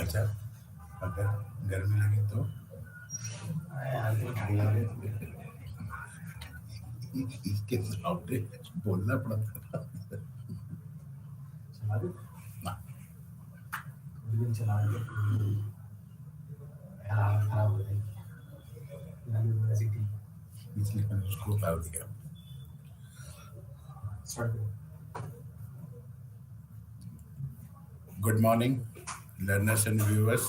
अच्छा अगर गर्मी लगे तो इसके सामने बोलना पड़ता है ना। इसलिए मैंने उसको उतार दिया। Good morning, learners and viewers.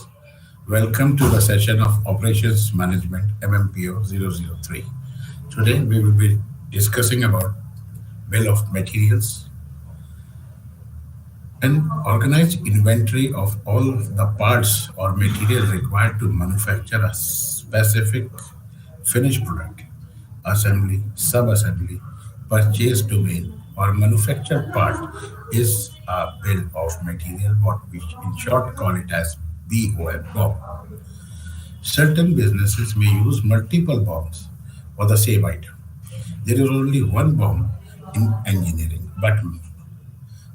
Welcome to the session of Operations Management MMPO 003. Today we will be discussing about bill of materials, an organized inventory of all the parts or material required to manufacture a specific finished product, assembly, sub-assembly, purchase domain, or manufactured part is a bill of material, what we in short call it as BOM, BOM. Certain businesses may use multiple BOMs for the same item. There is only one BOM in engineering, but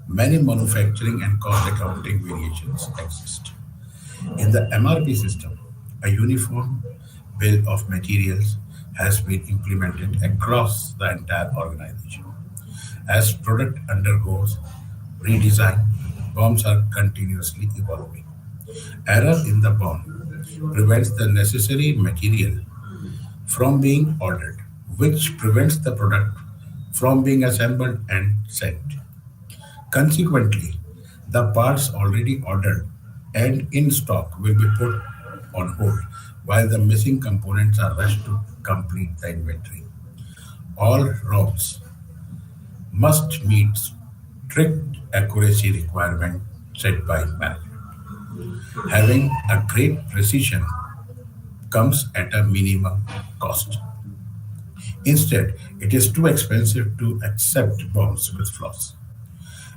many manufacturing and cost accounting variations exist. In the MRP system, a uniform bill of materials has been implemented across the entire organization. As product undergoes redesign, BOMs are continuously evolving. Error in the BOM prevents the necessary material from being ordered, which prevents the product from being assembled and sent. Consequently, the parts already ordered and in stock will be put on hold while the missing components are rushed to complete the inventory. All ROMs must meet strict accuracy requirements set by management. Having a great precision comes at a minimum cost. Instead, it is too expensive to accept BOMs with flaws.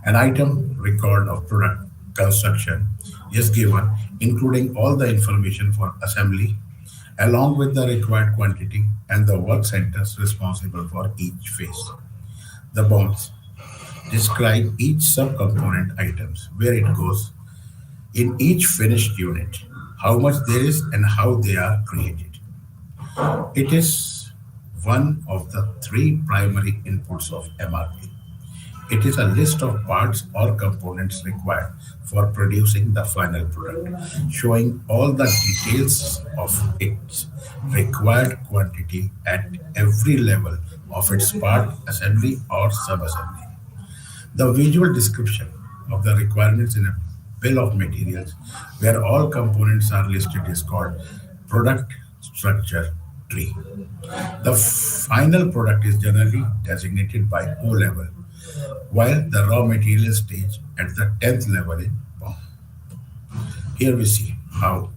An item record of product construction is given, including all the information for assembly, along with the required quantity and the work centers responsible for each phase. The BOMs describe each subcomponent items, where it goes in each finished unit, how much there is and how they are created. It is one of the three primary inputs of MRP. It is a list of parts or components required for producing the final product, showing all the details of its required quantity at every level of its part assembly or sub-assembly. The visual description of the requirements in a bill of materials, where all components are listed, is called product structure tree. The final product is generally designated by O level, while the raw material stage at the 10th level in BOM. Here we see how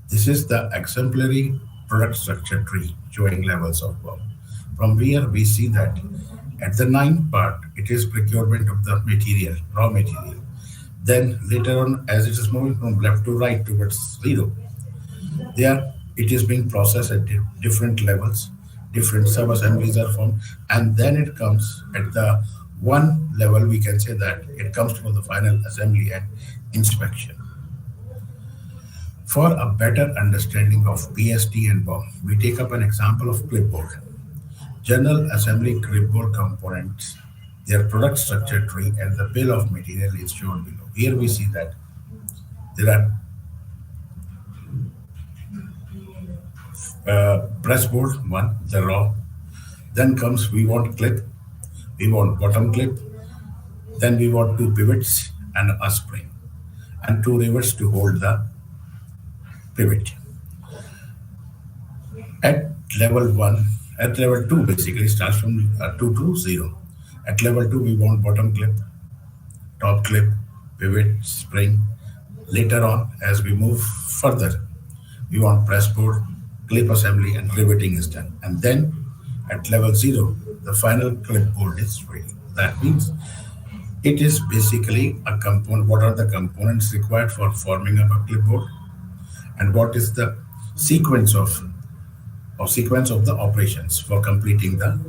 this is the exemplary product structure tree showing levels of BOM. From here we see that at the ninth part it is procurement of the material, raw material. Then later on, as it is moving from left to right towards zero, there it is being processed at different levels, different sub-assemblies are formed, and then it comes at the one level, we can say that it comes to the final assembly and inspection. For a better understanding of PST and BOM, we take up an example of clipboard. General assembly clipboard components, their product structure tree, and the bill of material is shown below. Here we see that there are press board one, the raw. Then comes we want clip, we want bottom clip, then we want two pivots and a spring, and two rivets to hold the pivot. At level 1, at level 2 basically starts from 2 to 0. At level 2 we want bottom clip, top clip, pivot, spring. Later on, as we move further, we want press board, clip assembly, and riveting is done. And then at level 0, the final clipboard is ready. That means it is basically a component. What are the components required for forming up a clipboard, and what is the sequence of the operations for completing the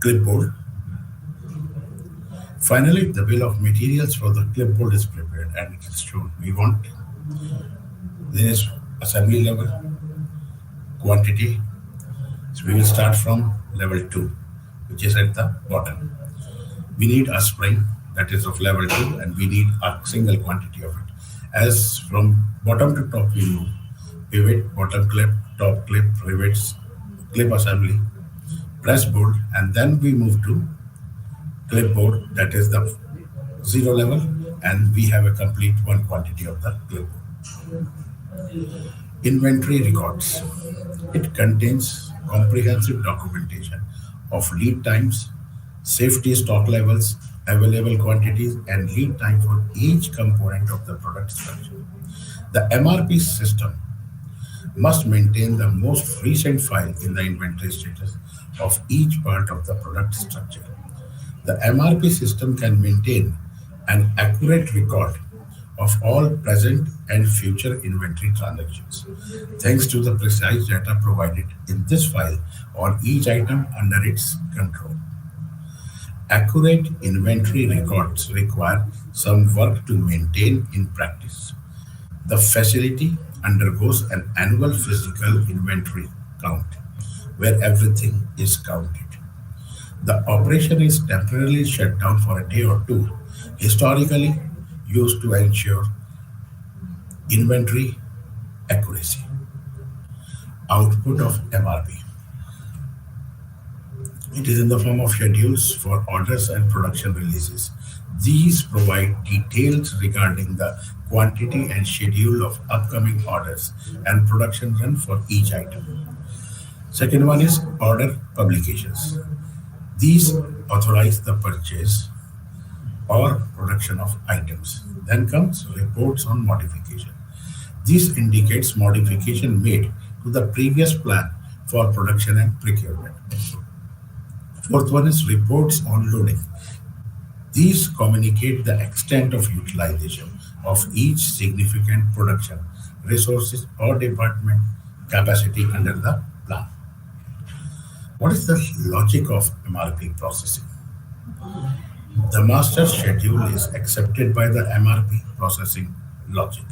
clipboard. Finally, the bill of materials for the clipboard is prepared and it's shown. We want this assembly level quantity. So we will start from level 2, which is at the bottom. We need a spring that is of level 2 and we need a single quantity of it. As from bottom to top we move pivot, bottom clip, top clip, rivets, clip assembly, press board, and then we move to clipboard that is the 0 level, and we have a complete one quantity of the clipboard. Inventory records. It contains comprehensive documentation of lead times, safety stock levels, available quantities, and lead time for each component of the product structure. The MRP system must maintain the most recent file in the inventory status of each part of the product structure. The MRP system can maintain an accurate record of all present and future inventory transactions, thanks to the precise data provided in this file on each item under its control. Accurate inventory records require some work to maintain in practice. The facility undergoes an annual physical inventory count where everything is counted. The operation is temporarily shut down for a day or two, historically used to ensure inventory accuracy. Output of MRP. It is in the form of schedules for orders and production releases. These provide details regarding the quantity and schedule of upcoming orders and production run for each item. Second one is order publications. These authorize the purchase or production of items. Then comes reports on modification. This indicates modification made to the previous plan for production and procurement. Fourth one is reports on loading. These communicate the extent of utilization of each significant production, resources, or department capacity under the plan. What is the logic of MRP processing? The master schedule is accepted by the MRP processing logic,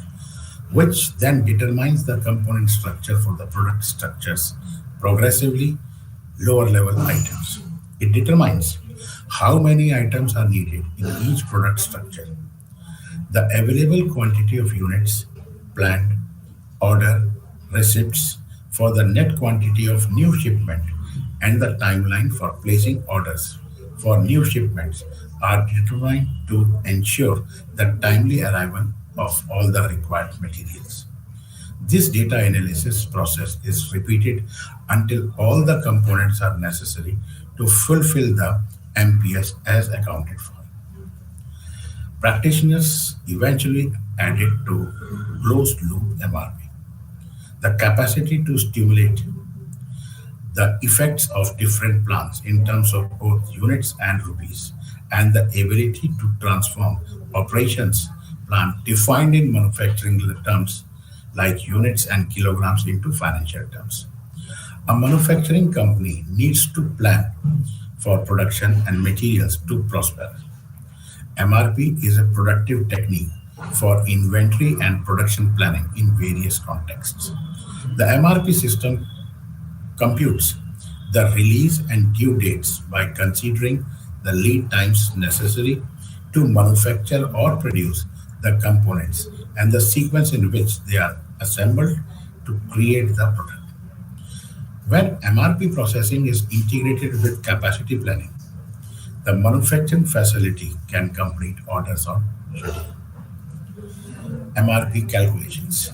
which then determines the component structure for the product structures progressively lower level items. It determines how many items are needed in each product structure, the available quantity of units, planned, order, receipts for the net quantity of new shipment, and the timeline for placing orders for new shipments are determined to ensure the timely arrival of all the required materials. This data analysis process is repeated until all the components are necessary to fulfill the MPS as accounted for. Practitioners eventually added to closed loop MRP the capacity to stimulate the effects of different plants in terms of both units and rupees, and the ability to transform operations plan defined in manufacturing terms like units and kilograms into financial terms. A manufacturing company needs to plan for production and materials to prosper. MRP is a productive technique for inventory and production planning in various contexts. The MRP system computes the release and due dates by considering the lead times necessary to manufacture or produce the components and the sequence in which they are assembled to create the product. When MRP processing is integrated with capacity planning, the manufacturing facility can complete orders on schedule. MRP calculations.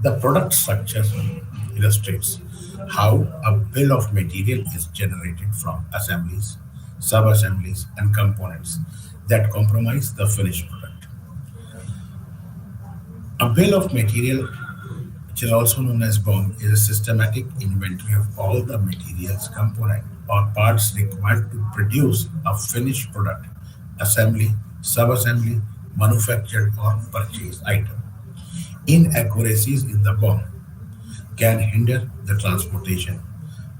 The product structure illustrates how a bill of material is generated from assemblies, sub-assemblies, and components that comprise the finished product. A bill of material, which is also known as BOM, is a systematic inventory of all the materials, component, or parts required to produce a finished product, assembly, sub-assembly, manufactured or purchased item. Inaccuracies in the BOM can hinder the transportation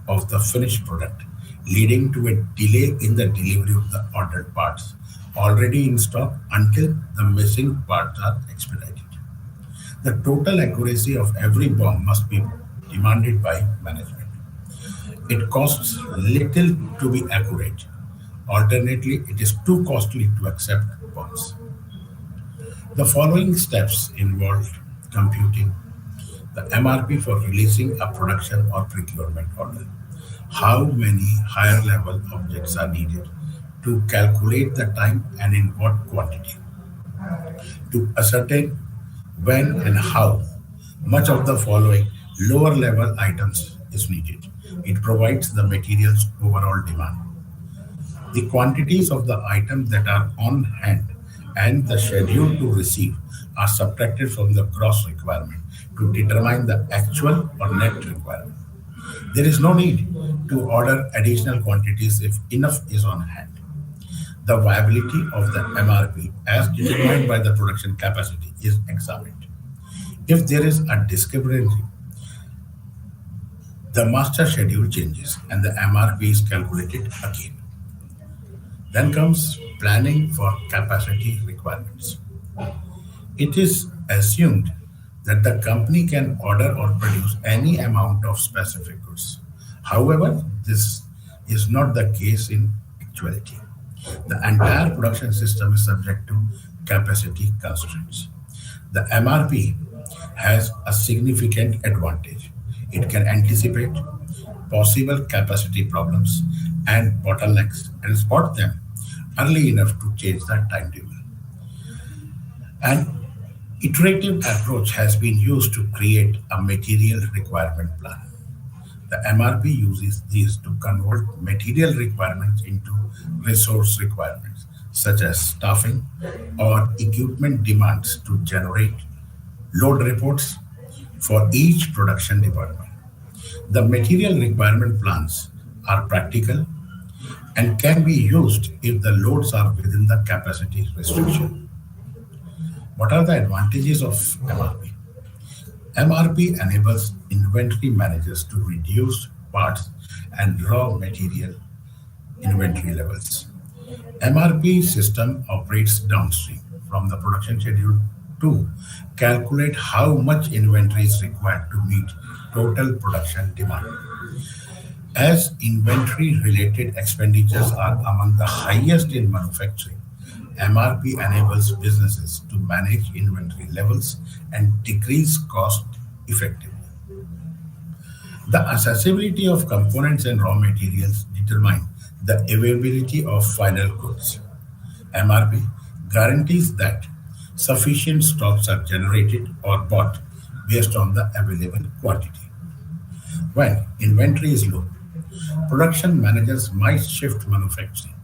of the finished product, leading to a delay in the delivery of the ordered parts already in stock until the missing parts are expedited. The total accuracy of every bomb must be demanded by management. It costs little to be accurate. Alternately, it is too costly to accept bombs. The following steps involve computing the MRP for releasing a production or procurement order. How many higher level objects are needed to calculate the time and in what quantity, to ascertain when and how much of the following lower level items is needed. It provides the material's overall demand. The quantities of the items that are on hand and the schedule to receive are subtracted from the gross requirement to determine the actual or net requirement. There is no need to order additional quantities if enough is on hand. The viability of the MRP as determined by the production capacity is examined. If there is a discrepancy, the master schedule changes and the MRP is calculated again. Then comes planning for capacity requirements. It is assumed that the company can order or produce any amount of specific goods. However, this is not the case in actuality. The entire production system is subject to capacity constraints. The MRP has a significant advantage. It can anticipate possible capacity problems and bottlenecks and spot them early enough to change the timetable. An iterative approach has been used to create a material requirement plan. The MRP uses these to convert material requirements into resource requirements, such as staffing or equipment demands to generate load reports for each production department. The material requirement plans are practical and can be used if the loads are within the capacity restriction. What are the advantages of MRP? MRP enables inventory managers to reduce parts and raw material inventory levels. MRP system operates downstream from the production schedule to calculate how much inventory is required to meet total production demand. As inventory related expenditures are among the highest in manufacturing, MRP enables businesses to manage inventory levels and decrease cost effectively. The accessibility of components and raw materials determine the availability of final goods. MRP guarantees that sufficient stocks are generated or bought based on the available quantity. When inventory is low, production managers might shift manufacturing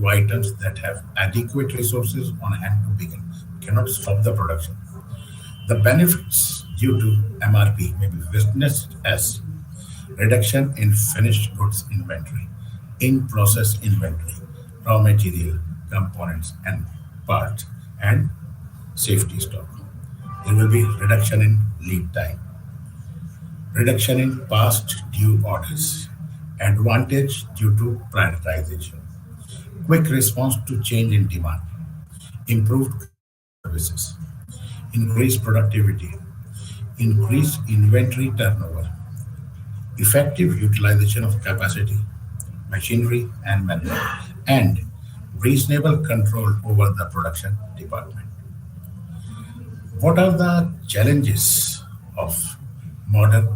to items that have adequate resources on hand to begin, cannot stop the production. The benefits due to MRP may be witnessed as reduction in finished goods inventory, in process inventory, raw material, components, and parts, and safety stock. There will be reduction in lead time, reduction in past due orders, advantage due to prioritization, quick response to change in demand, improved customer services, increased productivity, increased inventory turnover, effective utilization of capacity, machinery, and manpower, and reasonable control over the production department. What are the challenges of modern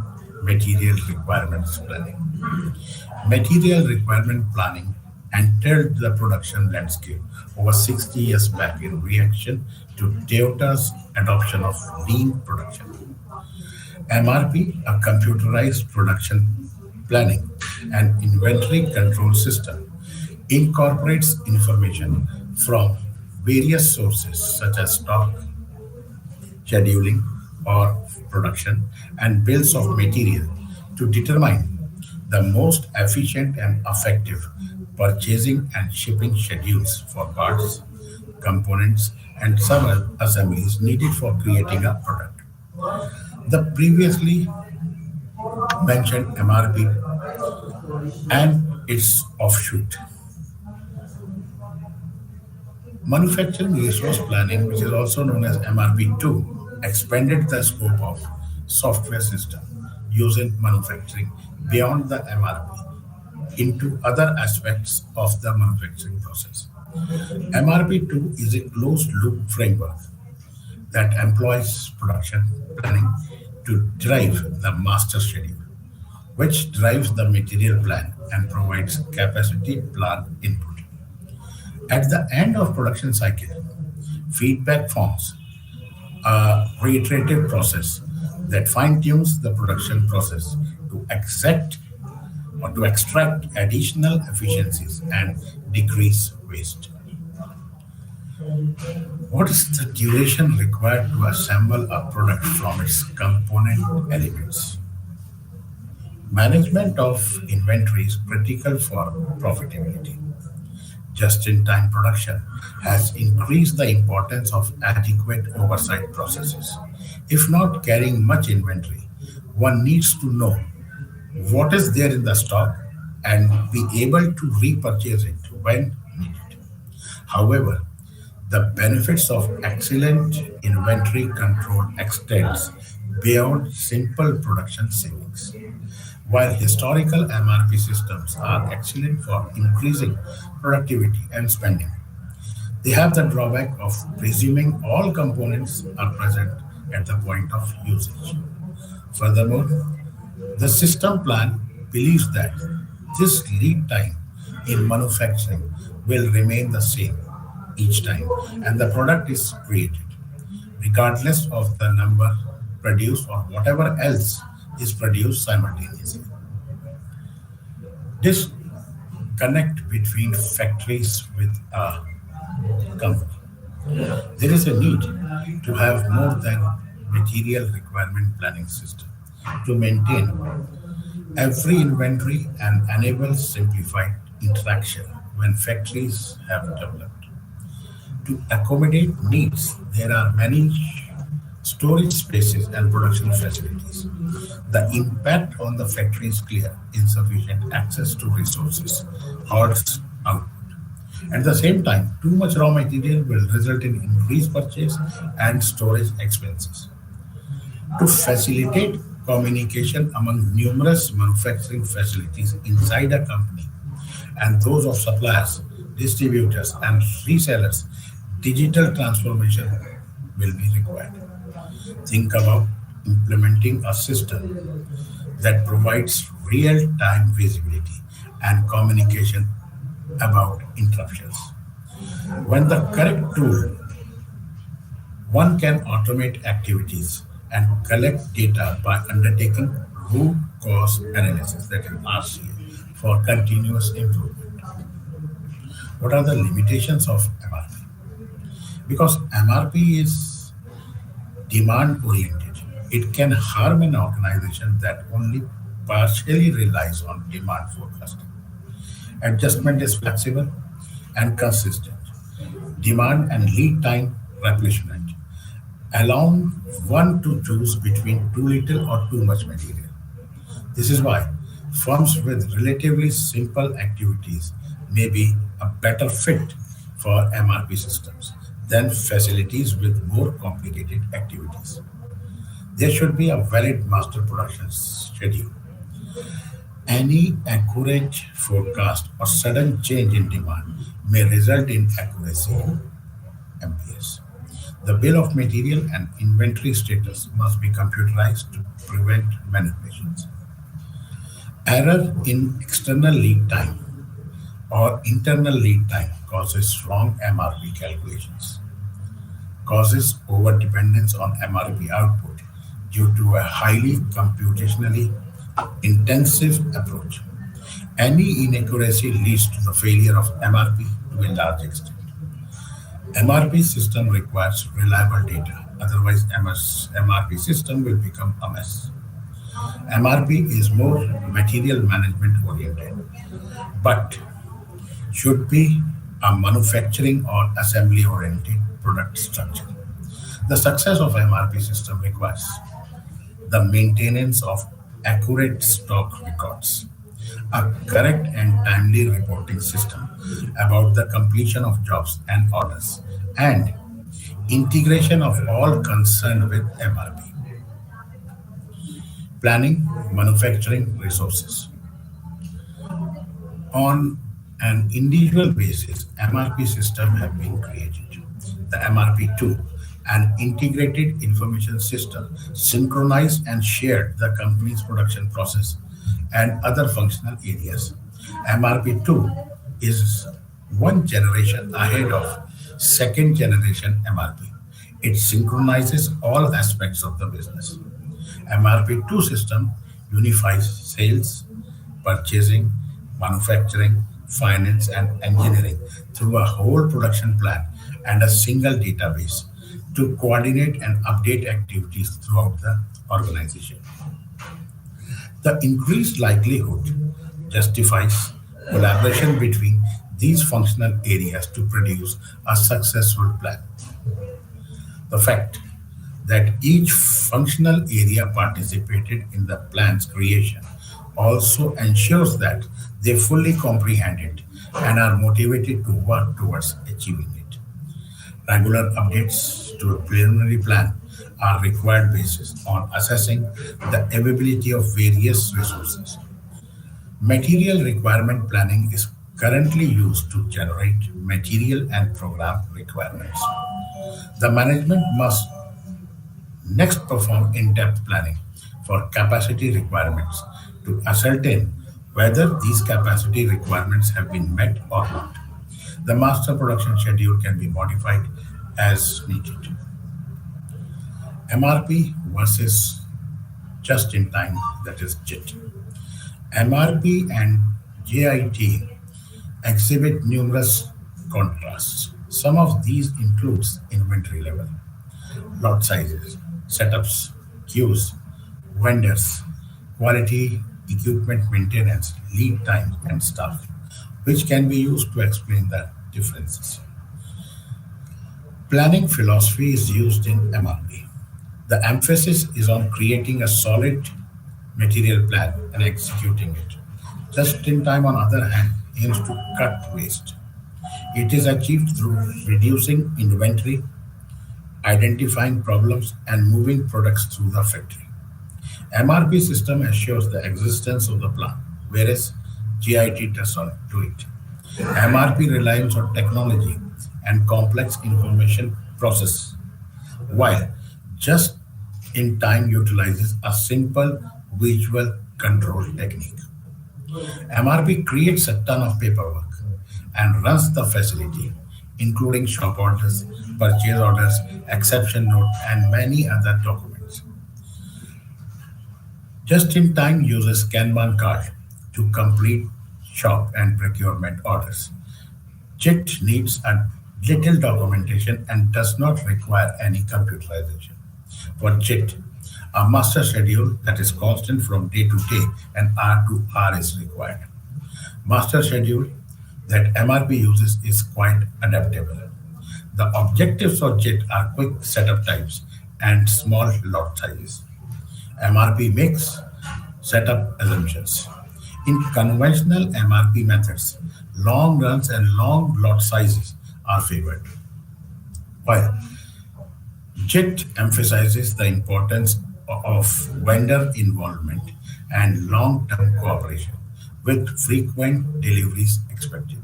material requirements planning? Material requirement planning entered the production landscape over 60 years back in reaction to Toyota's adoption of lean production. MRP, a computerized production planning and inventory control system, incorporates information from various sources such as stock, scheduling, or production and bills of material to determine the most efficient and effective purchasing and shipping schedules for parts, components, and sub assemblies needed for creating a product. The previously mentioned MRP and its offshoot, Manufacturing resource planning, which is also known as MRP2, expanded the scope of software system using manufacturing beyond the MRP into other aspects of the manufacturing process. MRP2 is a closed loop framework that employs production planning to drive the master schedule, which drives the material plan and provides capacity plan input. At the end of production cycle, feedback forms a reiterative process that fine-tunes the production process to exact or to extract additional efficiencies and decrease waste. What is the duration required to assemble a product from its component elements? Management of inventory is critical for profitability. Just in time production has increased the importance of adequate oversight processes. If not carrying much inventory, one needs to know what is there in the stock and be able to repurchase it when needed. However, the benefits of excellent inventory control extends beyond simple production savings. While historical MRP systems are excellent for increasing productivity and spending, they have the drawback of presuming all components are present at the point of usage. Furthermore, the system plan believes that this lead time in manufacturing will remain the same each time and the product is created, regardless of the number produced or whatever else is produced simultaneously. Disconnect between factories with a company. There is a need to have more than material requirement planning system to maintain every inventory and enable simplified interaction when factories have developed. To accommodate needs, there are many storage spaces and production facilities. The impact on the factory is clear: insufficient access to resources halts output. At the same time, too much raw material will result in increased purchase and storage expenses. To facilitate communication among numerous manufacturing facilities inside a company and those of suppliers, distributors, and resellers, digital transformation will be required. Think about implementing a system that provides real time visibility and communication about interruptions. When the correct tool, one can automate activities and collect data by undertaking root cause analysis, that is RCA, for continuous improvement. What are the limitations of MRP? Because MRP is demand oriented, it can harm an organization that only partially relies on demand forecasting. Adjustment is flexible and consistent. Demand and lead time replenishment, allowing one to choose between too little or too much material. This is why firms with relatively simple activities may be a better fit for MRP systems than facilities with more complicated activities. There should be a valid master production schedule. Any accurate forecast or sudden change in demand may result in accuracy MPS. The bill of material and inventory status must be computerized to prevent manipulations. Error in external lead time or internal lead time causes wrong MRP calculations, causes overdependence on MRP output due to a highly computationally intensive approach. Any inaccuracy leads to the failure of MRP to a large extent. MRP system requires reliable data, otherwise MRP system will become a mess. MRP is more material management oriented, but should be a manufacturing or assembly oriented product structure. The success of MRP system requires the maintenance of accurate stock records, a correct and timely reporting system, about the completion of jobs and orders, and integration of all concerned with MRP, planning, manufacturing, resources. On an individual basis, MRP systems have been created. The MRP2, an integrated information system, synchronized and shared the company's production process and other functional areas. MRP2 is one generation ahead of second generation MRP. It synchronizes all aspects of the business. MRP2 system unifies sales, purchasing, manufacturing, finance, and engineering through a whole production plan and a single database to coordinate and update activities throughout the organization. The increased likelihood justifies collaboration between these functional areas to produce a successful plan. The fact that each functional area participated in the plan's creation also ensures that they fully comprehend it and are motivated to work towards achieving it. Regular updates to a preliminary plan are required basis on assessing the availability of various resources. Material requirement planning is currently used to generate material and program requirements. The management must next perform in-depth planning for capacity requirements to ascertain whether these capacity requirements have been met or not. The master production schedule can be modified as needed. MRP versus just in time, that is JIT. MRP and JIT exhibit numerous contrasts. Some of these includes inventory level, lot sizes, setups, queues, vendors, quality, equipment maintenance, lead time, and staff, which can be used to explain the differences. Planning philosophy is used in MRP. The emphasis is on creating a solid material plan and executing it. Just in time, on other hand, aims to cut waste. It is achieved through reducing inventory, identifying problems, and moving products through the factory. MRP system assures the existence of the plan, whereas GIT does not do it. MRP relies on technology and complex information process, while just in time utilizes a simple visual control technique. MRP creates a ton of paperwork and runs the facility, including shop orders, purchase orders, exception note, and many other documents. Just in time uses Kanban card to complete shop and procurement orders. JIT needs a little documentation and does not require any computerization. For JIT, a master schedule that is constant from day to day and hour to hour is required. Master schedule that MRP uses is quite adaptable. The objectives of JIT are quick setup times and small lot sizes. MRP makes setup assumptions. In conventional MRP methods, long runs and long lot sizes are favored, while JIT emphasizes the importance of vendor involvement and long term cooperation with frequent deliveries expected.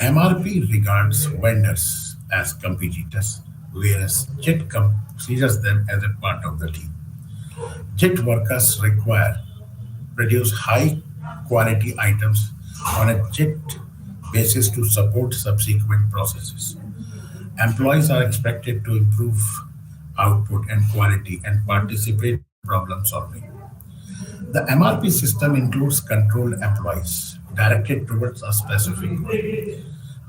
MRP regards vendors as competitors, whereas JIT considers them as a part of the team. JIT workers require produce high quality items on a JIT basis to support subsequent processes. Employees are expected to improve output and quality and participate in problem solving. The MRP system includes controlled employees directed towards a specific goal.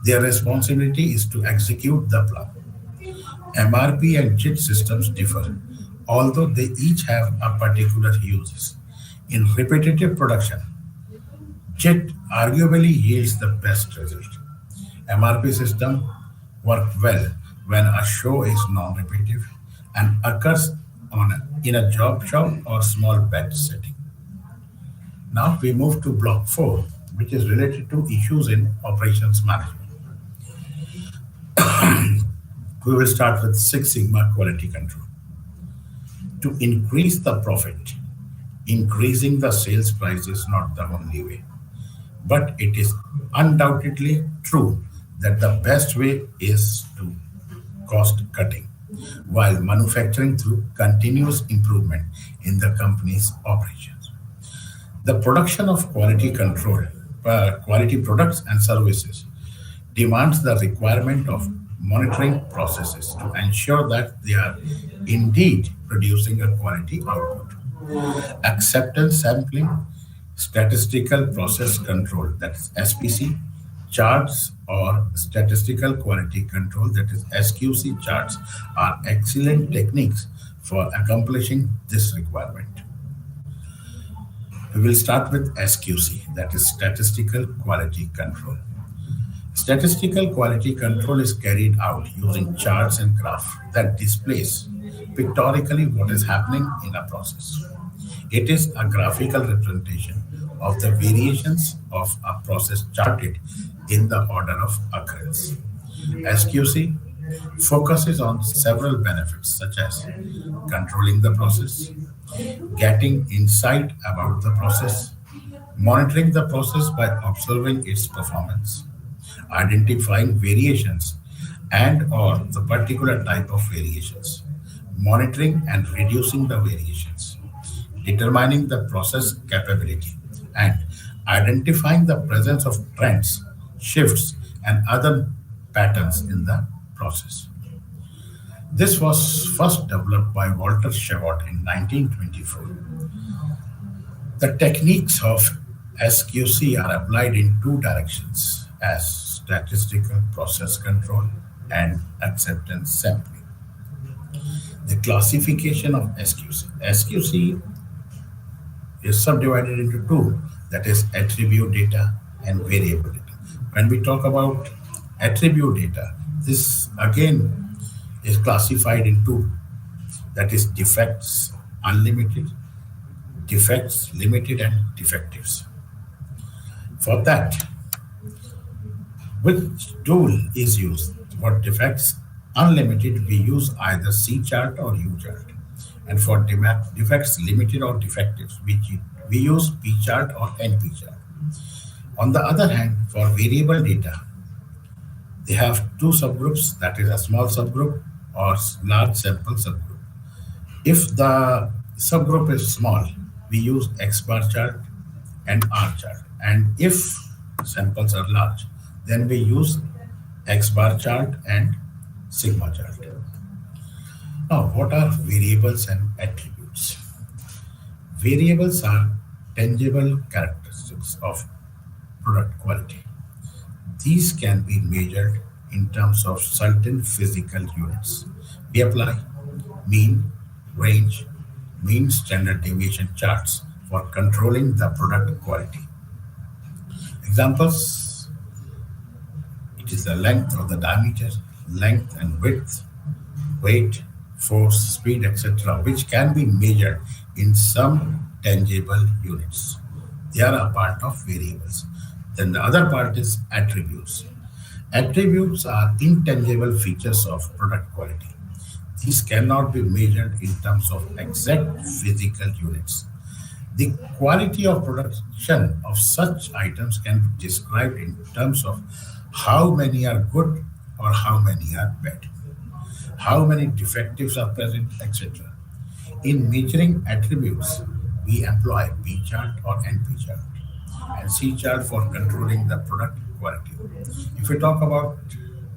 Their responsibility is to execute the plan. MRP and JIT systems differ, although they each have a particular uses. In repetitive production, JIT arguably yields the best result. MRP system work well when a show is non-repetitive and occurs in a job shop or small batch setting. Now we move to block 4, which is related to issues in operations management. We will start with Six Sigma quality control. To increase the profit, increasing the sales price is not the only way. But it is undoubtedly true that the best way is to cost cutting while manufacturing through continuous improvement in the company's operations. The production of quality products and services demands the requirement of monitoring processes to ensure that they are indeed producing a quality output. Acceptance sampling, statistical process control, that is SPC, charts or statistical quality control, that is SQC charts, are excellent techniques for accomplishing this requirement. We will start with SQC, that is statistical quality control. Statistical quality control is carried out using charts and graphs that displays pictorially what is happening in a process. It is a graphical representation of the variations of a process charted in the order of occurrence. SQC focuses on several benefits such as controlling the process, getting insight about the process, monitoring the process by observing its performance, identifying variations and or the particular type of variations, monitoring and reducing the variations, determining the process capability, and identifying the presence of trends, shifts, and other patterns in the process. This was first developed by Walter Shewhart in 1924. The techniques of SQC are applied in two directions as statistical process control and acceptance sampling. The classification of SQC. SQC is subdivided into two, that is attribute data and variable data. When we talk about attribute data, this again is classified in two, that is defects unlimited, defects limited, and defectives. For that, which tool is used? For defects unlimited, we use either C chart or U chart. And for defects limited or defectives, we use P chart or NP chart. On the other hand, for variable data, they have two subgroups, that is a small subgroup or large sample subgroup. If the subgroup is small, we use X bar chart and R chart. And if samples are large, then we use X bar chart and sigma chart. Now, what are variables and attributes? Variables are tangible characteristics of product quality. These can be measured in terms of certain physical units. We apply mean, range, mean standard deviation charts for controlling the product quality. Examples, it is the length of the diameter, length and width, weight, force, speed, etc., which can be measured in some tangible units. They are a part of variables. Then the other part is attributes. Attributes are intangible features of product quality. These cannot be measured in terms of exact physical units. The quality of production of such items can be described in terms of how many are good or how many are bad, how many defectives are present, etc. In measuring attributes, we employ P chart or NP chart and C chart for controlling the product quality. If we talk about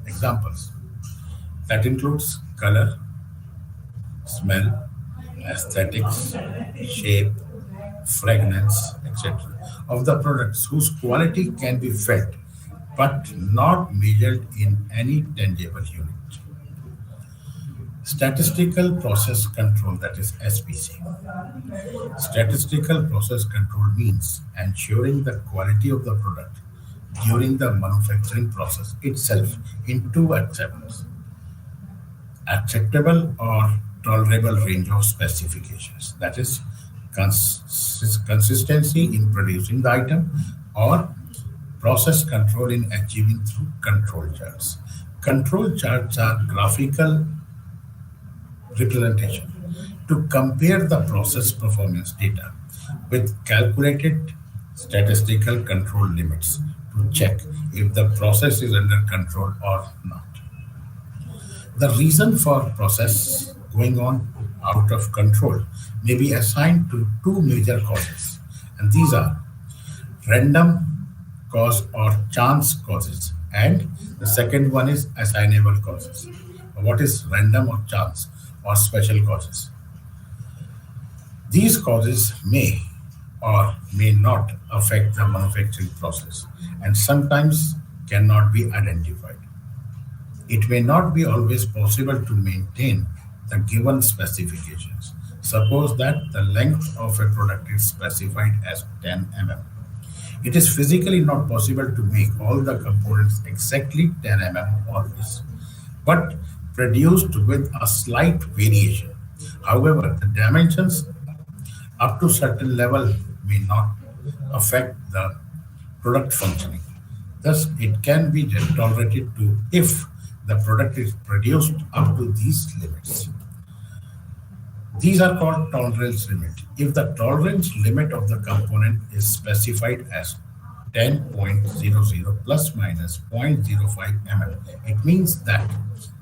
examples, that includes color, smell, aesthetics, shape, fragrance, etc. of the products whose quality can be felt but not measured in any tangible unit. Statistical process control, that is SPC. Statistical process control means ensuring the quality of the product during the manufacturing process itself in two acceptance, acceptable or tolerable range of specifications. That is consistency in producing the item or process control in achieving through control charts. Control charts are graphical representation to compare the process performance data with calculated statistical control limits to check if the process is under control or not. The reason for process going on out of control may be assigned to two major causes, and these are random cause or chance causes, and the second one is assignable causes. What is random or chance or special causes? These causes may or may not affect the manufacturing process and sometimes cannot be identified. It may not be always possible to maintain the given specifications. Suppose that the length of a product is specified as 10 mm. It is physically not possible to make all the components exactly 10 mm always, but produced with a slight variation. However, the dimensions up to certain level may not affect the product functioning. Thus, it can be tolerated to if the product is produced up to these limits. These are called tolerance limit. If the tolerance limit of the component is specified as 10.00 plus minus 0.05 mm, it means that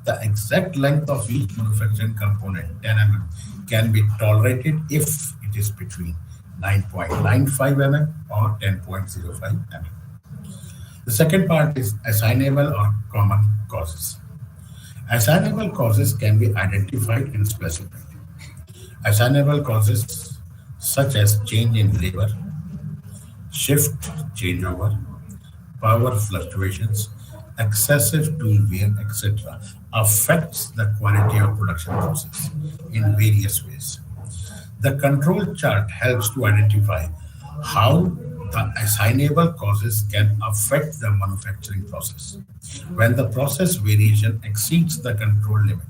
the exact length of each manufacturing component, 10 mm, can be tolerated if it is between 9.95 mm or 10.05 mm. The second part is assignable or common causes. Assignable causes can be identified and specified. Assignable causes such as change in labor, shift changeover, power fluctuations, excessive tool wear, etc., affects the quality of production process in various ways. The control chart helps to identify how the assignable causes can affect the manufacturing process. When the process variation exceeds the control limit,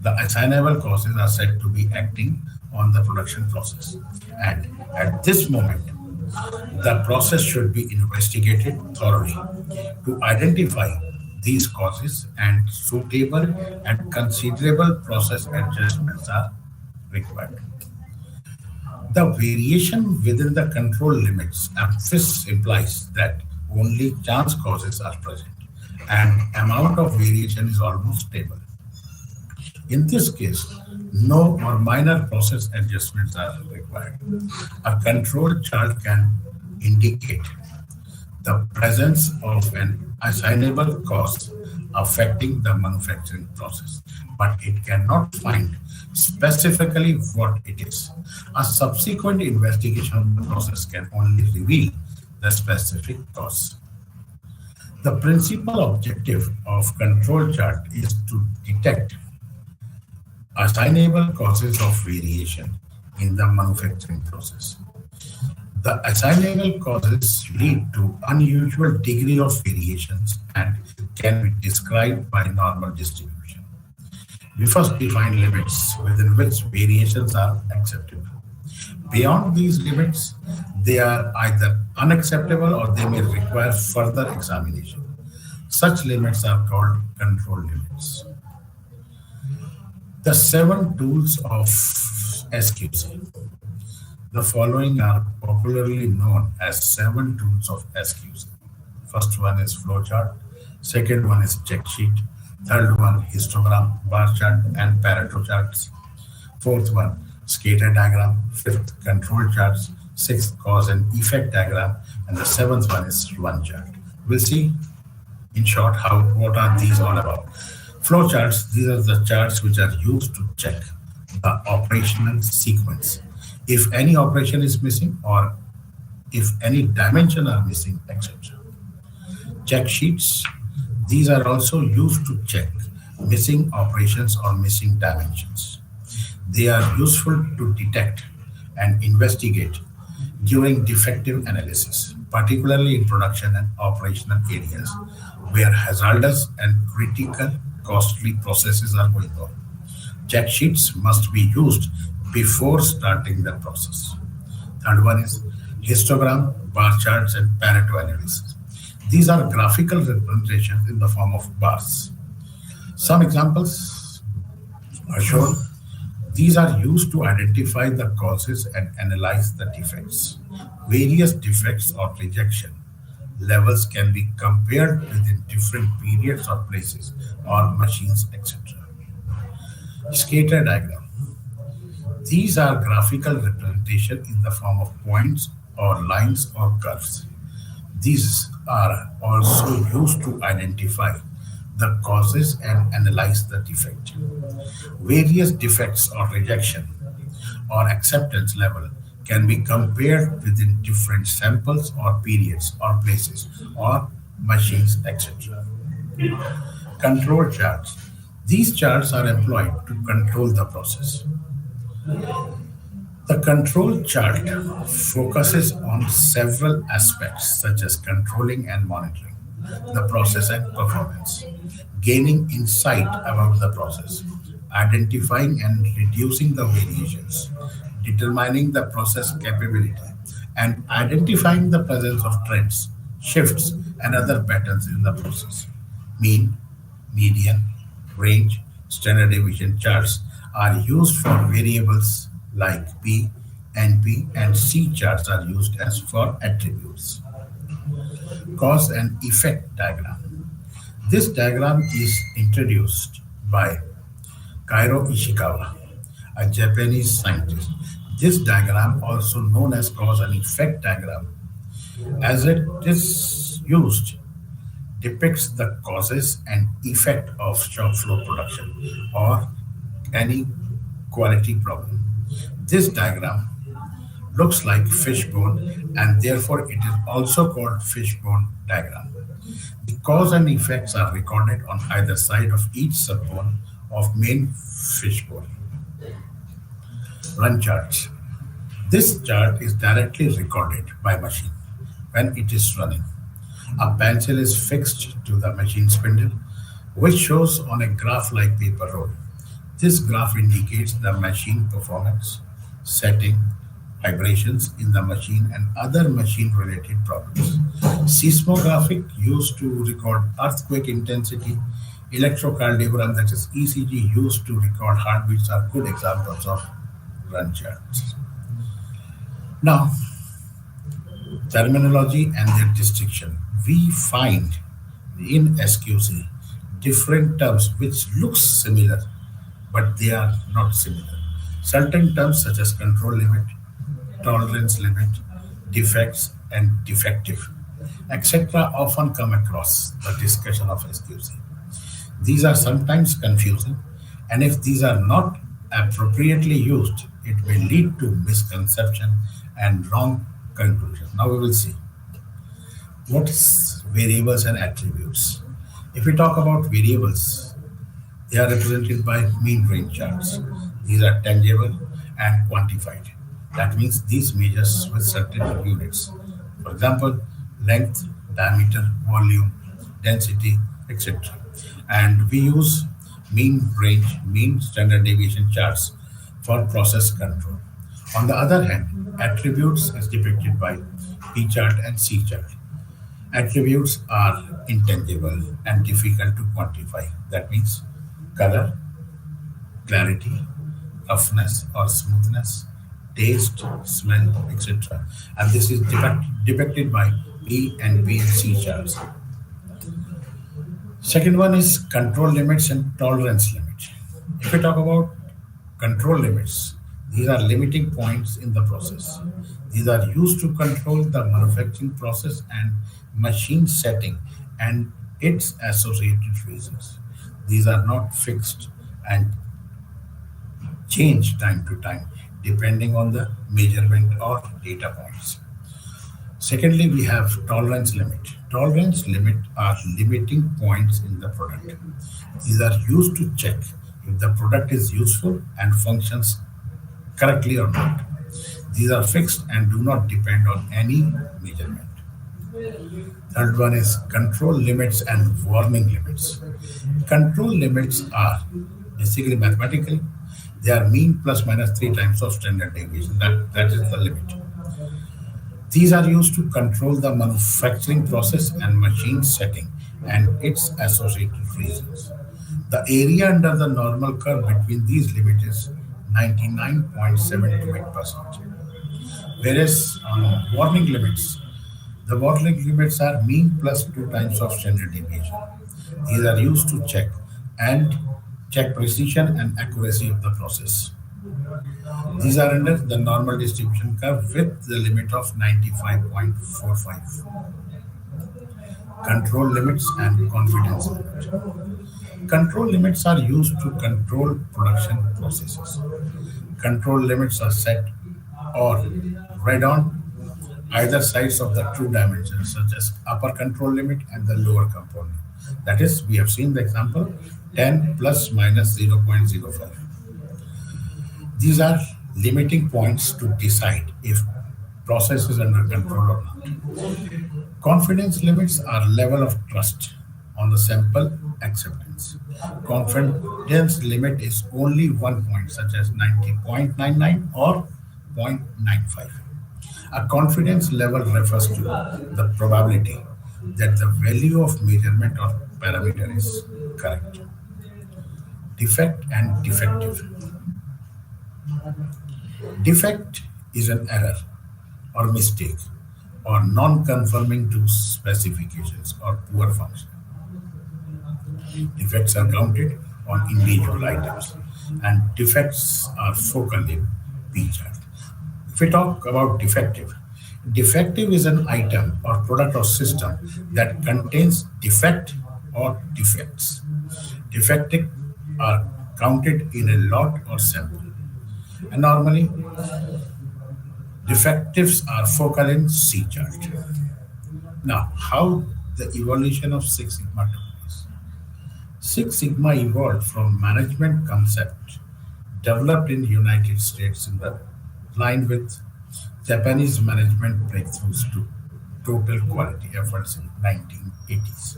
the assignable causes are said to be acting on the production process. And at this moment, the process should be investigated thoroughly to identify these causes, and suitable and considerable process adjustments are required. The variation within the control limits emphasis implies that only chance causes are present and amount of variation is almost stable. In this case, no or minor process adjustments are required. A control chart can indicate the presence of an assignable cause affecting the manufacturing process, but it cannot find specifically what it is. A subsequent investigation of the process can only reveal the specific cause. The principal objective of control chart is to detect assignable causes of variation in the manufacturing process. The assignable causes lead to unusual degree of variations and can be described by normal distribution. We first define limits within which variations are acceptable. Beyond these limits, they are either unacceptable or they may require further examination. Such limits are called control limits. The 7 tools of SQC. The following are popularly known as 7 tools of SQC. First one is flowchart, second one is check sheet, third one histogram, bar chart, and Pareto charts. Fourth one, scatter diagram. Fifth, control charts. Sixth, cause and effect diagram. And the seventh one is run chart. We'll see in short what are these all about. Flow charts, these are the charts which are used to check the operational sequence. If any operation is missing or if any dimension are missing, etc. Check sheets, these are also used to check missing operations or missing dimensions. They are useful to detect and investigate during defective analysis, particularly in production and operational areas where hazardous and critical costly processes are going on. Check sheets must be used before starting the process. Third one is histogram, bar charts, and Pareto analysis. These are graphical representations in the form of bars. Some examples are shown. These are used to identify the causes and analyze the defects. Various defects or rejection levels can be compared within different periods or places or machines, etc. Scatter diagram. These are graphical representation in the form of points or lines or curves. These are also used to identify the causes and analyze the defect. Various defects or rejection or acceptance level can be compared within different samples or periods or places or machines, etc. Control charts. These charts are employed to control the process. The control chart focuses on several aspects such as controlling and monitoring the process and performance, gaining insight about the process, identifying and reducing the variations, determining the process capability, and identifying the presence of trends, shifts, and other patterns in the process. Mean, median, range, standard deviation charts are used for variables like P, NP, and C charts are used as for attributes. Cause and effect diagram. This diagram is introduced by Kairo Ishikawa, a Japanese scientist. This diagram, also known as cause and effect diagram, as it is used, depicts the causes and effect of shop floor production or any quality problem. This diagram looks like fishbone and therefore it is also called fishbone diagram. The cause and effects are recorded on either side of each subbone of main fishbone. Run charts. This chart is directly recorded by machine when it is running. A pencil is fixed to the machine spindle, which shows on a graph like paper roll. This graph indicates the machine performance, setting, vibrations in the machine, and other machine related problems. Seismographic used to record earthquake intensity. Electrocardiogram, that is ECG, used to record heartbeats, are good examples of run charts. Now, terminology and their distinction. We find in SQC different terms which look similar, but they are not similar. Certain terms such as control limit, tolerance limit, defects, and defective, etc., often come across the discussion of SQC. These are sometimes confusing, and if these are not appropriately used, it may lead to misconception and wrong conclusion. Now we will see what is variables and attributes. If we talk about variables, they are represented by mean range charts. These are tangible and quantified. That means these measures with certain units. For example, length, diameter, volume, density, etc. And we use mean range, mean standard deviation charts for process control. On the other hand, attributes is depicted by P chart and C chart. Attributes are intangible and difficult to quantify. That means color, clarity, roughness or smoothness, taste, smell, etc. And this is depicted by P and B and C charts. Second one is control limits and tolerance limit. If we talk about control limits, these are limiting points in the process. These are used to control the manufacturing process and machine setting and its associated reasons. These are not fixed and change time to time depending on the measurement or data points. Secondly, we have tolerance limit. Tolerance limit are limiting points in the product. These are used to check if the product is useful and functions correctly or not. These are fixed and do not depend on any measurement. Third one is control limits and warning limits. Control limits are basically mathematical. They are mean plus minus three times of standard deviation. That is the limit. These are used to control the manufacturing process and machine setting and its associated reasons. The area under the normal curve between these limits is 99.728%. Whereas on warning limits, the warning limits are mean plus two times of standard deviation. These are used to and check precision and accuracy of the process. These are under the normal distribution curve with the limit of 95.45. Control limits and confidence limit. Control limits are used to control production processes. Control limits are set or read on either sides of the two dimensions, such as upper control limit and the lower component. That is, we have seen the example 10 plus minus 0.05. These are limiting points to decide if process is under control or not. Confidence limits are level of trust on the sample acceptance. Confidence limit is only 1 point, such as 90.99 or 0.95. A confidence level refers to the probability that the value of measurement or parameter is correct. Defect and defective. Defect is an error or mistake or non-conforming to specifications or poor function. Defects are counted on individual items and defects are focally featured. If we talk about defective, defective is an item or product or system that contains defect or defects. Defective are counted in a lot or sample. And normally, defectives are focal in C chart. Now, how the evolution of Six Sigma took place? Six Sigma evolved from management concept developed in United States in the line with Japanese management breakthroughs to total quality efforts in 1980s.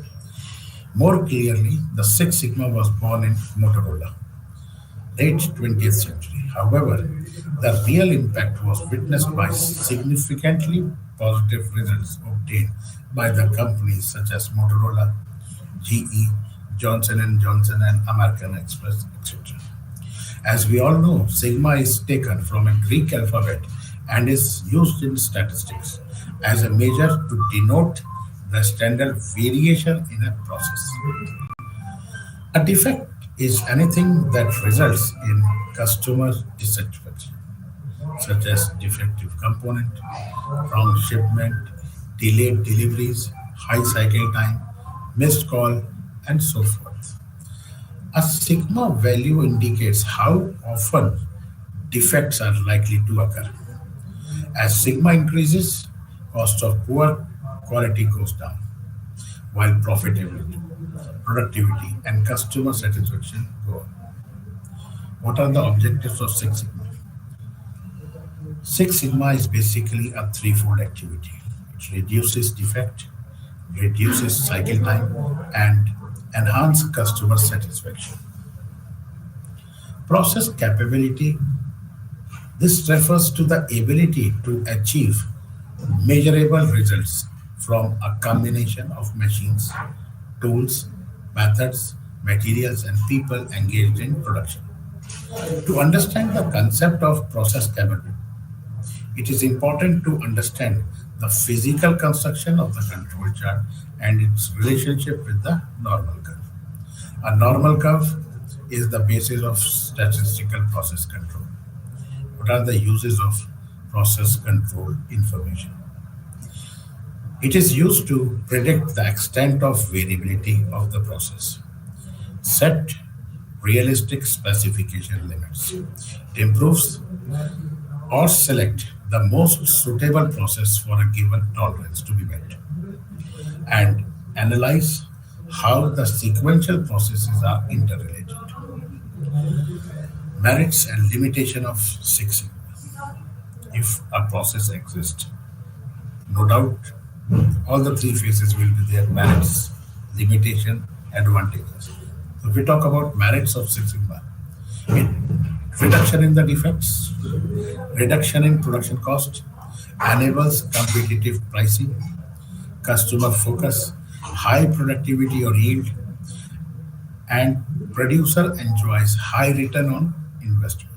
More clearly, the Six Sigma was born in Motorola, late 20th century. However, the real impact was witnessed by significantly positive results obtained by the companies such as Motorola, GE, Johnson and Johnson, and American Express, etc. As we all know, sigma is taken from a Greek alphabet and is used in statistics as a measure to denote the standard variation in a process. A defect is anything that results in customer dissatisfaction, such as defective component, wrong shipment, delayed deliveries, high cycle time, missed call, and so forth. A sigma value indicates how often defects are likely to occur. As sigma increases, cost of poor quality goes down, while profitability, productivity, and customer satisfaction go up. What are the objectives of Six Sigma? Six Sigma is basically a threefold activity. It reduces defect, reduces cycle time, and enhance customer satisfaction. Process capability. This refers to the ability to achieve measurable results from a combination of machines, tools, methods, materials, and people engaged in production. To understand the concept of process capability, it is important to understand the physical construction of the control chart and its relationship with the normal curve. A normal curve is the basis of statistical process control. What are the uses of process control information? It is used to predict the extent of variability of the process, set realistic specification limits. It improves or select the most suitable process for a given tolerance to be met, and analyze how the sequential processes are interrelated. Merits and limitation of Six Sigma. If a process exists, no doubt all the three phases will be there: merits, limitation, advantages. So if we talk about merits of Six Sigma, it reduction in the defects, reduction in production cost, enables competitive pricing, customer focus, high productivity or yield, and producer enjoys high return on investment.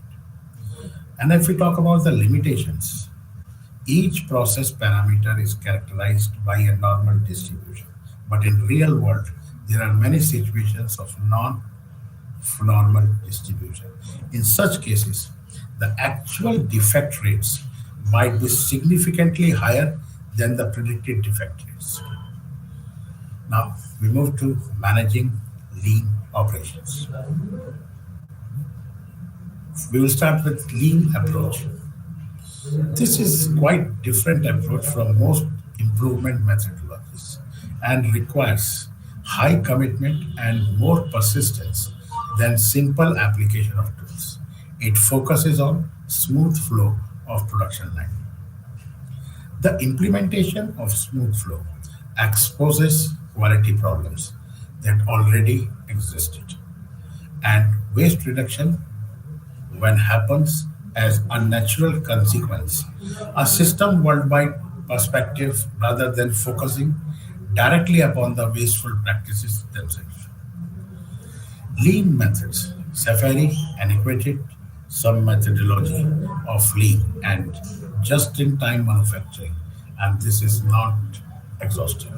And if we talk about the limitations, each process parameter is characterized by a normal distribution. But in real world, there are many situations of non-normal distribution. In such cases, the actual defect rates might be significantly higher than the predicted defect rates. Now, we move to managing lean operations. We will start with lean approach. This is quite different approach from most improvement methodologies and requires high commitment and more persistence than simple application of tools. It focuses on smooth flow of production line. The implementation of smooth flow exposes quality problems that already existed, and waste reduction when happens as a natural consequence, a system worldwide perspective rather than focusing directly upon the wasteful practices themselves. Lean methods, Safari antiquated some methodology of lean and just-in-time manufacturing, and this is not exhaustive.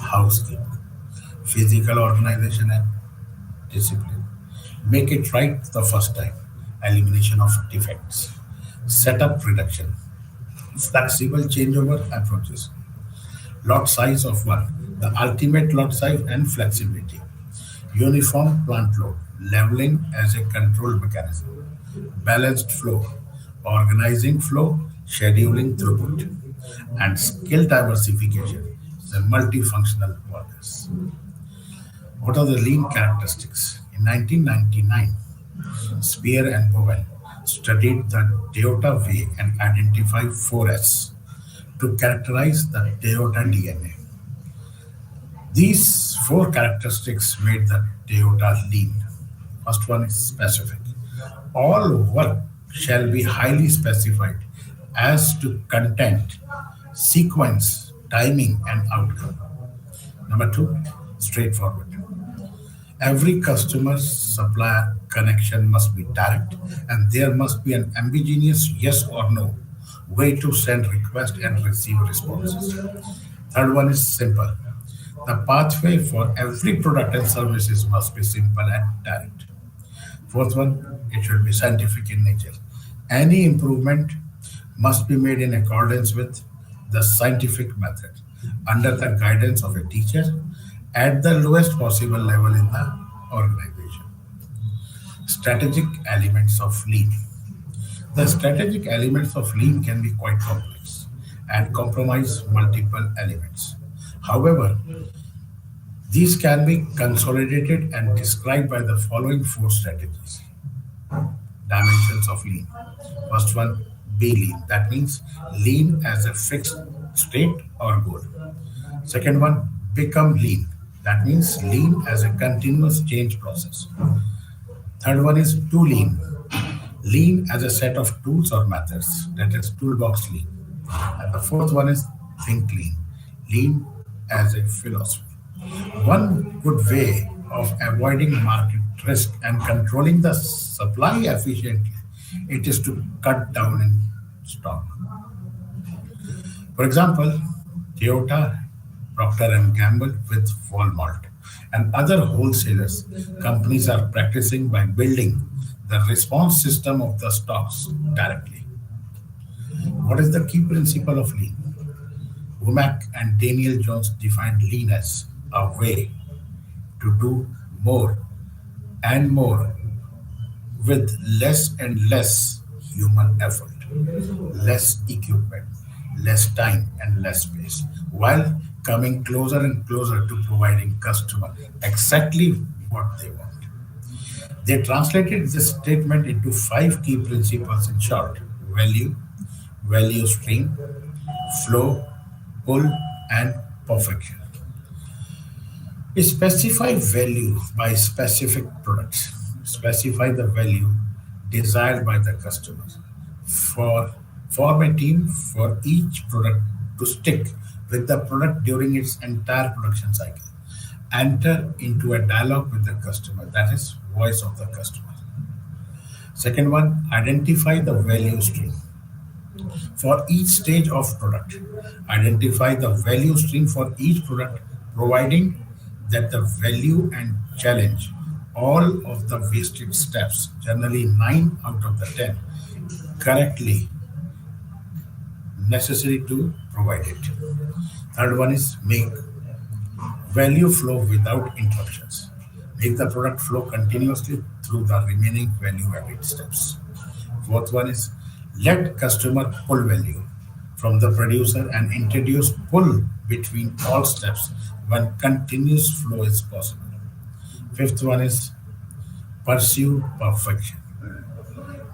Housekeeping, physical organization and discipline. Make it right the first time. Elimination of defects. Setup reduction. Flexible changeover approaches. Lot size of one. The ultimate lot size and flexibility. Uniform plant load. Leveling as a control mechanism. Balanced flow. Organizing flow. Scheduling throughput. And skill diversification. The multifunctional workers. What are the lean characteristics? In 1999, Spear and Bowen studied the Toyota way and identified 4S to characterize the Toyota DNA. These four characteristics made the Toyota lean. First one is specific. All work shall be highly specified as to content, sequence, timing, and outcome. Number two, straightforward. Every customer supplier connection must be direct, and there must be an ambiguous yes or no way to send request and receive responses. Third one is simple. The pathway for every product and services must be simple and direct. Fourth one, it should be scientific in nature. Any improvement must be made in accordance with the scientific method under the guidance of a teacher at the lowest possible level in the organization. Strategic elements of lean. The strategic elements of lean can be quite complex and comprise multiple elements. However, these can be consolidated and described by the following four strategies. Dimensions of lean. First one, be lean. That means lean as a fixed state or goal. Second one, become lean. That means lean as a continuous change process. Third one is do lean. Lean as a set of tools or methods. That is toolbox lean. And the fourth one is think lean. Lean as a philosophy. One good way of avoiding market risk and controlling the supply efficiently, it is to cut down in stock. For example, Toyota, Procter and Gamble with Walmart and other wholesalers companies are practicing by building the response system of the stocks directly. What is the key principle of lean? Womack and Daniel Jones defined lean as a way to do more and more with less and less human effort, less equipment, less time, and less space, while coming closer and closer to providing customer exactly what they want. They translated this statement into five key principles in short: value, value stream, flow, pull, and perfection. Specify value by specific products. Specify the value desired by the customers. For Form a team for each product to stick with the product during its entire production cycle. Enter into a dialogue with the customer, that is, voice of the customer. Second one, identify the value stream. For each stage of product, identify the value stream for each product, providing that the value and challenge all of the wasted steps, generally 9 out of the 10, correctly necessary to provide it. Third one is make value flow without interruptions. Make the product flow continuously through the remaining value added steps. Fourth one is let customer pull value from the producer and introduce pull between all steps when continuous flow is possible. Fifth one is pursue perfection.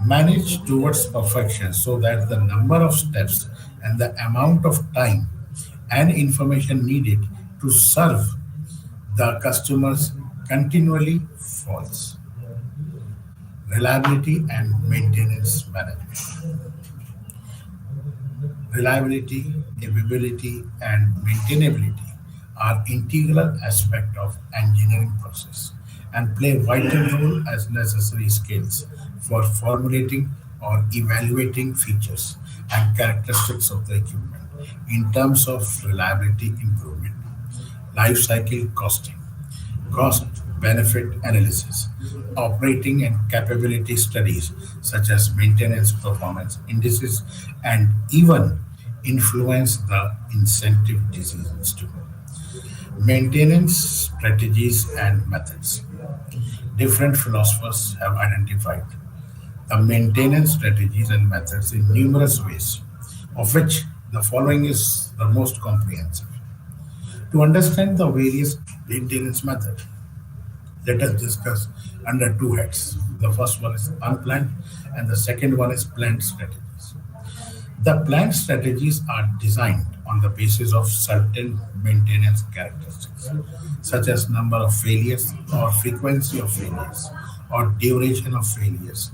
Manage towards perfection so that the number of steps and the amount of time and information needed to serve the customers continually falls. Reliability and maintenance management. Reliability, availability, and maintainability are integral aspects of engineering process and play vital role as necessary skills for formulating or evaluating features and characteristics of the equipment in terms of reliability improvement. Life cycle costing, cost benefit analysis, operating and capability studies such as maintenance performance indices, and even influence the incentive decisions too. Maintenance strategies and methods. Different philosophers have identified the maintenance strategies and methods in numerous ways, of which the following is the most comprehensive. To understand the various maintenance methods, let us discuss under two heads. The first one is unplanned, and the second one is planned strategies. The planned strategies are designed on the basis of certain maintenance characteristics, such as number of failures or frequency of failures or duration of failures,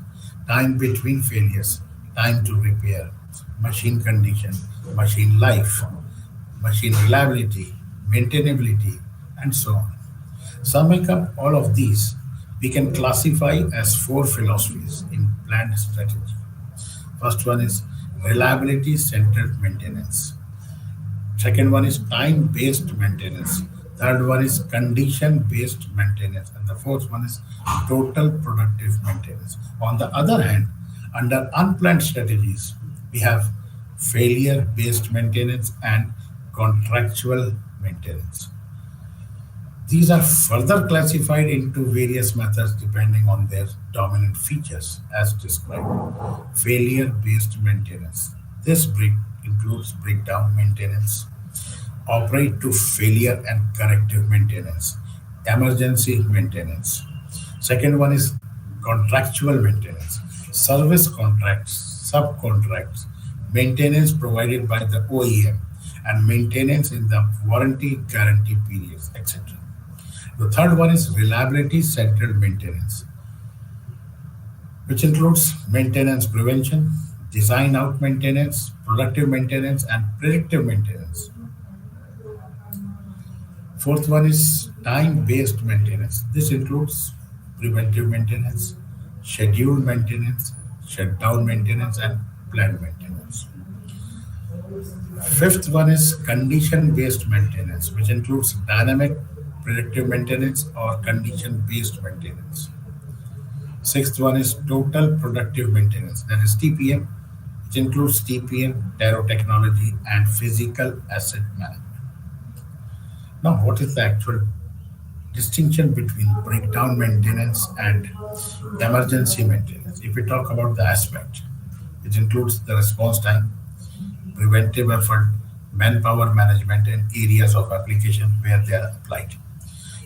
time between failures, time to repair, machine condition, machine life, machine reliability, maintainability, and so on. Summing up all of these, we can classify as four philosophies in planned strategy. First one is reliability centered maintenance. Second one is time based maintenance. Third one is condition based maintenance. And the fourth one is total productive maintenance. On the other hand, under unplanned strategies, we have failure based maintenance and contractual maintenance. These are further classified into various methods depending on their dominant features, as described. Failure based maintenance. This includes breakdown maintenance, operate to failure and corrective maintenance, emergency maintenance. Second one is contractual maintenance, service contracts, subcontracts, maintenance provided by the OEM, and maintenance in the warranty guarantee periods, etc. The third one is reliability centered maintenance, which includes maintenance prevention, design out maintenance, productive maintenance, and predictive maintenance. Fourth one is time based maintenance. This includes preventive maintenance, scheduled maintenance, shutdown maintenance, and planned maintenance. Fifth one is condition based maintenance, which includes dynamic predictive maintenance or condition based maintenance. Sixth one is total productive maintenance, that is TPM, which includes TPM, Tarot technology, and physical asset management. Now, what is the actual distinction between breakdown maintenance and emergency maintenance? If we talk about the aspect, it includes the response time, preventive effort, manpower management, and areas of application where they are applied.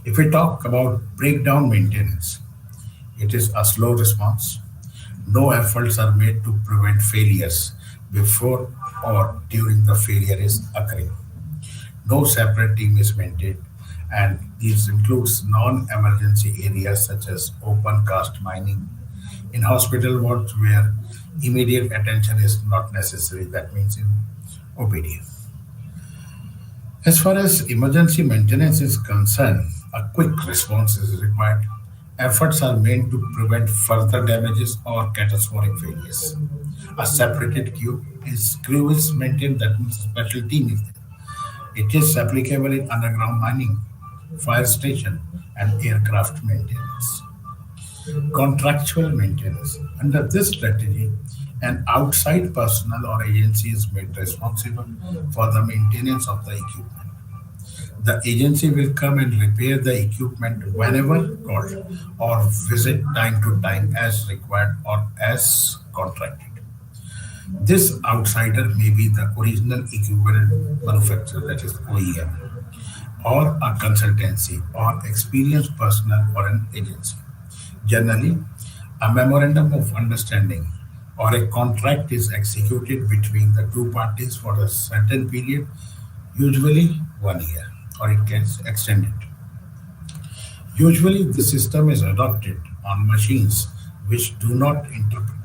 If we talk about breakdown maintenance, it is a slow response. No efforts are made to prevent failures before or during the failure is occurring. No separate team is maintained, and this includes non-emergency areas such as open cast mining in hospital wards where Immediate attention is not necessary. That means in obedience. As far as emergency maintenance is concerned, a quick response is required. Efforts are made to prevent further damages or catastrophic failures. A separated crew is maintained, that means a special team is there. It is applicable in underground mining, fire station, and aircraft maintenance. Contractual maintenance. Under this strategy, an outside personnel or agency is made responsible for the maintenance of the equipment. The agency will come and repair the equipment whenever called or visit time to time as required or as contracted. This outsider may be the original equivalent manufacturer, that is OEM, or a consultancy or experienced personnel or an agency. Generally, a memorandum of understanding or a contract is executed between the two parties for a certain period, usually 1 year, or it gets extended. Usually, the system is adopted on machines which do not interpret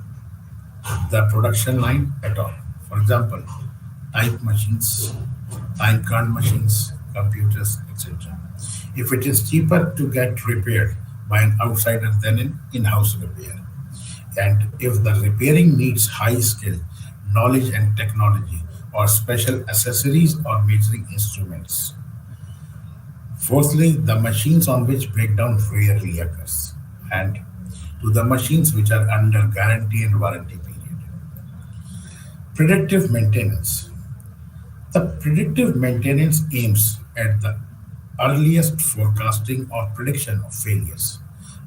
the production line at all. For example, type machines, time card machines, computers, etc. If it is cheaper to get repaired by an outsider than an in-house repair, and if the repairing needs high skill, knowledge and technology, or special accessories or measuring instruments. Fourthly, the machines on which breakdown rarely occurs, and to the machines which are under guarantee and warranty period. Predictive maintenance. The predictive maintenance aims at the earliest forecasting or prediction of failures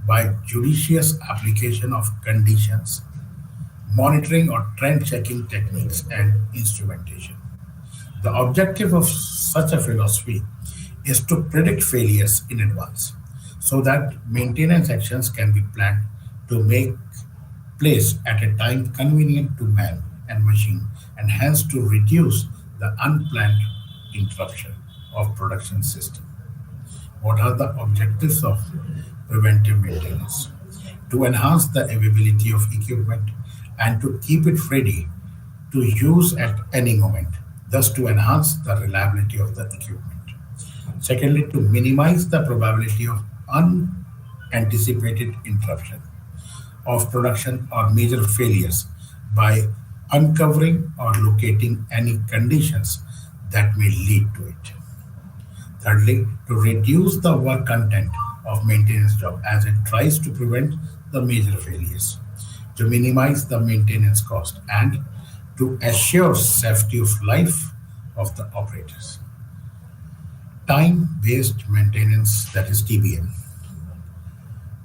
by judicious application of conditions, monitoring or trend checking techniques, and instrumentation. The objective of such a philosophy is to predict failures in advance so that maintenance actions can be planned to make place at a time convenient to man and machine, and hence to reduce the unplanned interruption of production system. What are the objectives of preventive maintenance? To enhance the availability of equipment and to keep it ready to use at any moment, thus to enhance the reliability of the equipment. Secondly, to minimize the probability of unanticipated interruption of production or major failures by uncovering or locating any conditions that may lead to it. Thirdly, to reduce the work content of maintenance job as it tries to prevent the major failures, to minimize the maintenance cost, and to assure safety of life of the operators. Time-based maintenance, that is TBM.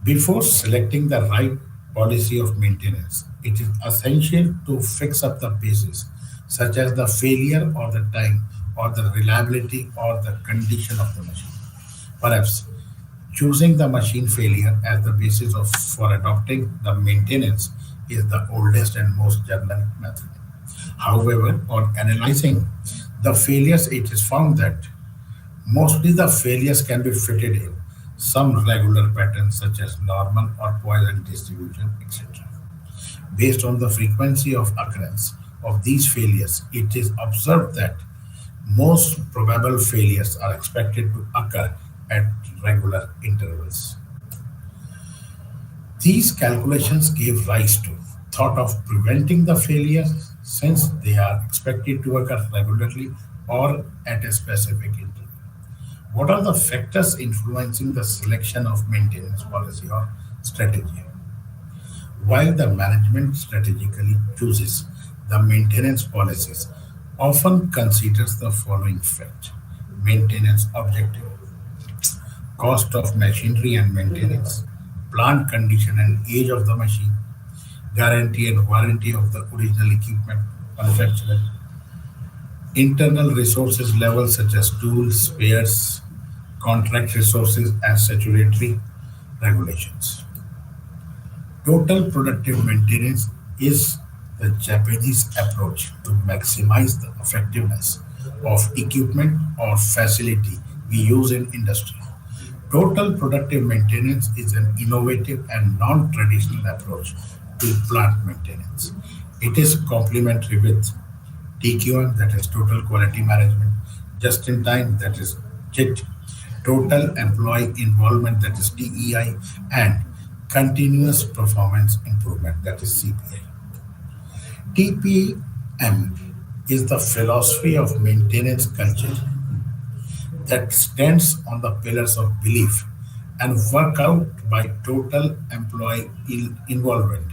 Before selecting the right policy of maintenance, it is essential to fix up the basis, such as the failure or the time or the reliability or the condition of the machine. Perhaps choosing the machine failure as the basis of for adopting the maintenance is the oldest and most general method. However, on analyzing the failures, it is found that mostly the failures can be fitted in some regular patterns such as normal or Poisson distribution, etc. Based on the frequency of occurrence of these failures, it is observed that most probable failures are expected to occur at regular intervals. These calculations gave rise to thought of preventing the failures since they are expected to occur regularly or at a specific interval. What are the factors influencing the selection of maintenance policy or strategy? While the management strategically chooses the maintenance policies, often considers the following fact: maintenance objective, cost of machinery and maintenance, plant condition and age of the machine, guarantee and warranty of the original equipment manufacturer, internal resources levels such as tools, spares, contract resources, and statutory regulations. Total productive maintenance is the Japanese approach to maximize the effectiveness of equipment or facility we use in industry. Total productive maintenance is an innovative and non traditional approach to plant maintenance. It is complementary with TQM, that is total quality management, just in time, that is JIT, total employee involvement, that is TEI, and continuous performance improvement, that is CPI. TPM is the philosophy of maintenance culture that stands on the pillars of belief and work out by total employee involvement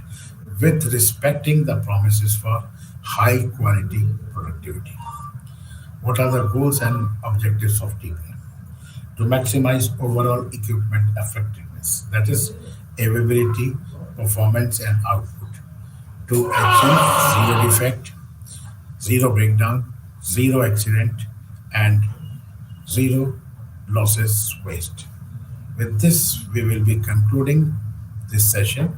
with respecting the promises for high quality productivity. What are the goals and objectives of TPM? To maximize overall equipment effectiveness, that is availability, performance, and output. To achieve zero defect, zero breakdown, zero accident, and zero losses waste. With this, we will be concluding this session.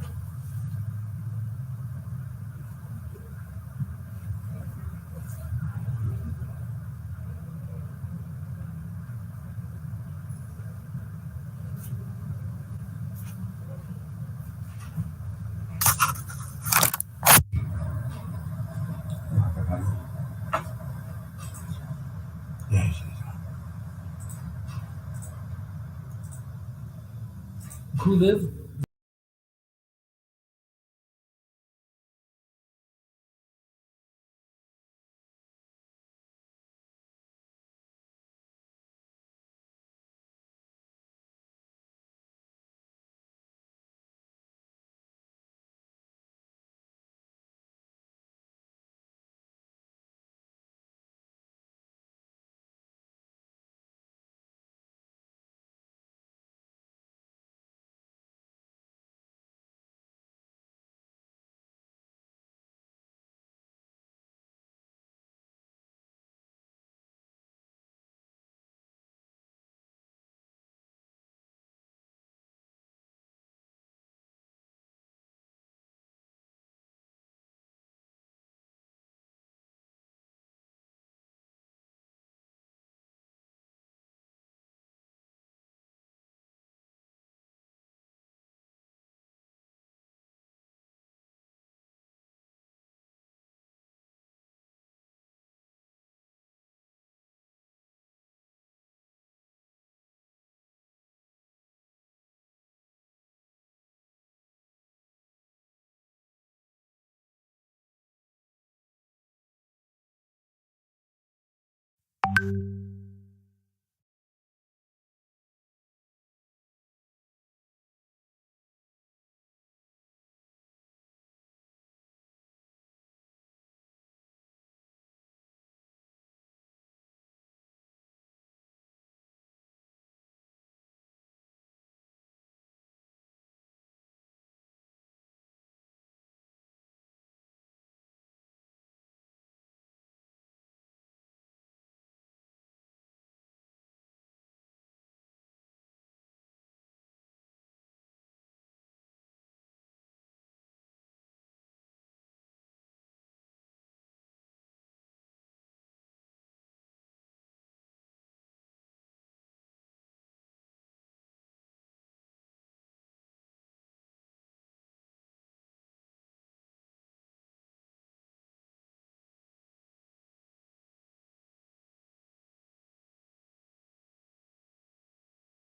Yes. Gurudev,